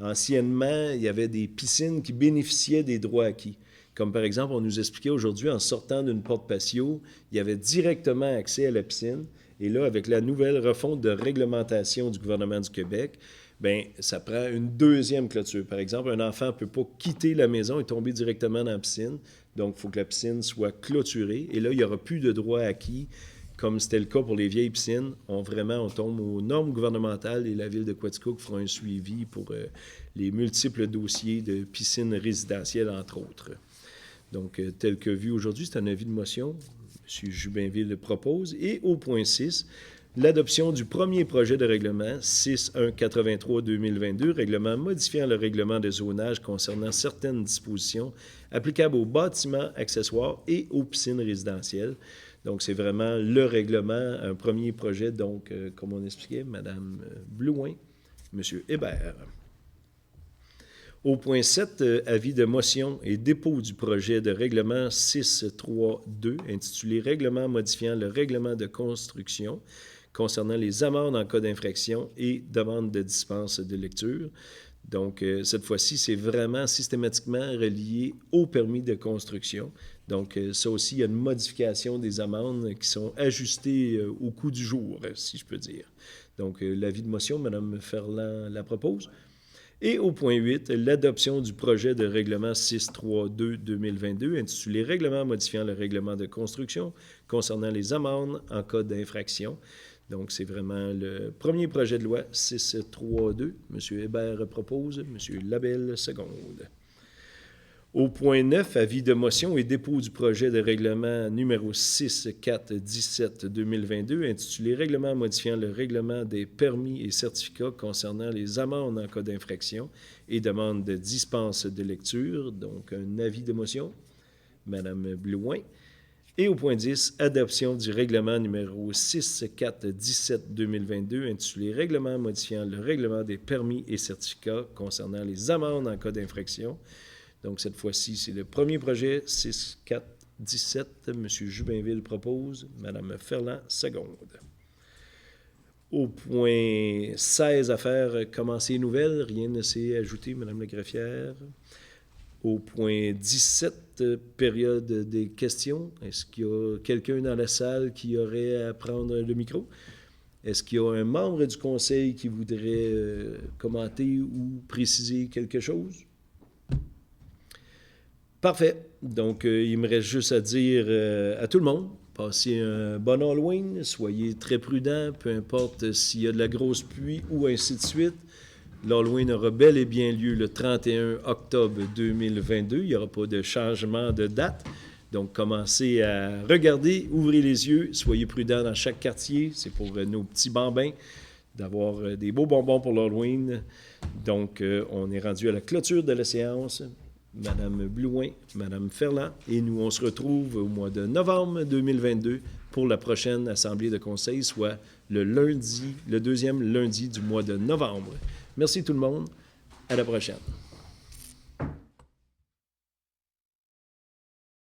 anciennement, il y avait des piscines qui bénéficiaient des droits acquis. Comme par exemple, on nous expliquait aujourd'hui, en sortant d'une porte patio, il y avait directement accès à la piscine. Et là, avec la nouvelle refonte de réglementation du gouvernement du Québec, bien, ça prend une deuxième clôture. Par exemple, un enfant ne peut pas quitter la maison et tomber directement dans la piscine. Donc, il faut que la piscine soit clôturée. Et là, il n'y aura plus de droits acquis, comme c'était le cas pour les vieilles piscines. On tombe aux normes gouvernementales et la Ville de Quaticook fera un suivi pour les multiples dossiers de piscines résidentielles, entre autres. Donc, tel que vu aujourd'hui, c'est un avis de motion. M. Jubinville le propose. Et au point 6, l'adoption du premier projet de règlement 6.1.83/2022, règlement modifiant le règlement de zonage concernant certaines dispositions applicables aux bâtiments accessoires et aux piscines résidentielles. Donc, c'est vraiment le règlement, un premier projet, donc, comme on expliquait, Mme Blouin, M. Hébert. Au point 7, avis de motion et dépôt du projet de règlement 6.3.2, intitulé « Règlement modifiant le règlement de construction concernant les amendes en cas d'infraction et demande de dispense de lecture ». Donc, cette fois-ci, c'est vraiment systématiquement relié au permis de construction. Donc, ça aussi, il y a une modification des amendes qui sont ajustées au coût du jour, si je peux dire. Donc, l'avis de motion, Mme Ferland la propose. Et au point 8, l'adoption du projet de règlement 6.3.2/2022, intitulé « Règlement modifiant le règlement de construction concernant les amendes en cas d'infraction ». Donc, c'est vraiment le premier projet de loi 6.3.2. M. Hébert propose, M. Labelle seconde. Au point 9, avis de motion et dépôt du projet de règlement numéro 6.4.17/2022, intitulé « Règlement modifiant le règlement des permis et certificats concernant les amendes en cas d'infraction et demande de dispense de lecture ». Donc, un avis de motion, Mme Blouin. Et au point 10, adoption du règlement numéro 6.4.17/2022, intitulé « Règlement modifiant le règlement des permis et certificats concernant les amendes en cas d'infraction ». Donc, cette fois-ci, c'est le premier projet, 6.4.17. M. Jubinville propose, Mme Ferland seconde. Au point 16, affaires commencées nouvelles, rien ne s'est ajouté, Mme la greffière. Au point 17, période des questions. Est-ce qu'il y a quelqu'un dans la salle qui aurait à prendre le micro? Est-ce qu'il y a un membre du conseil qui voudrait commenter ou préciser quelque chose? Parfait. Donc, il me reste juste à dire à tout le monde, passez un bon Halloween, soyez très prudents, peu importe s'il y a de la grosse pluie ou ainsi de suite. L'Halloween aura bel et bien lieu le 31 octobre 2022. Il n'y aura pas de changement de date. Donc, commencez à regarder, ouvrez les yeux, soyez prudents dans chaque quartier. C'est pour nos petits bambins d'avoir des beaux bonbons pour l'Halloween. Donc, on est rendu à la clôture de la séance. Mme Blouin, Mme Ferland, et nous, on se retrouve au mois de novembre 2022 pour la prochaine Assemblée de conseil, soit le deuxième lundi du mois de novembre. Merci tout le monde. À la prochaine.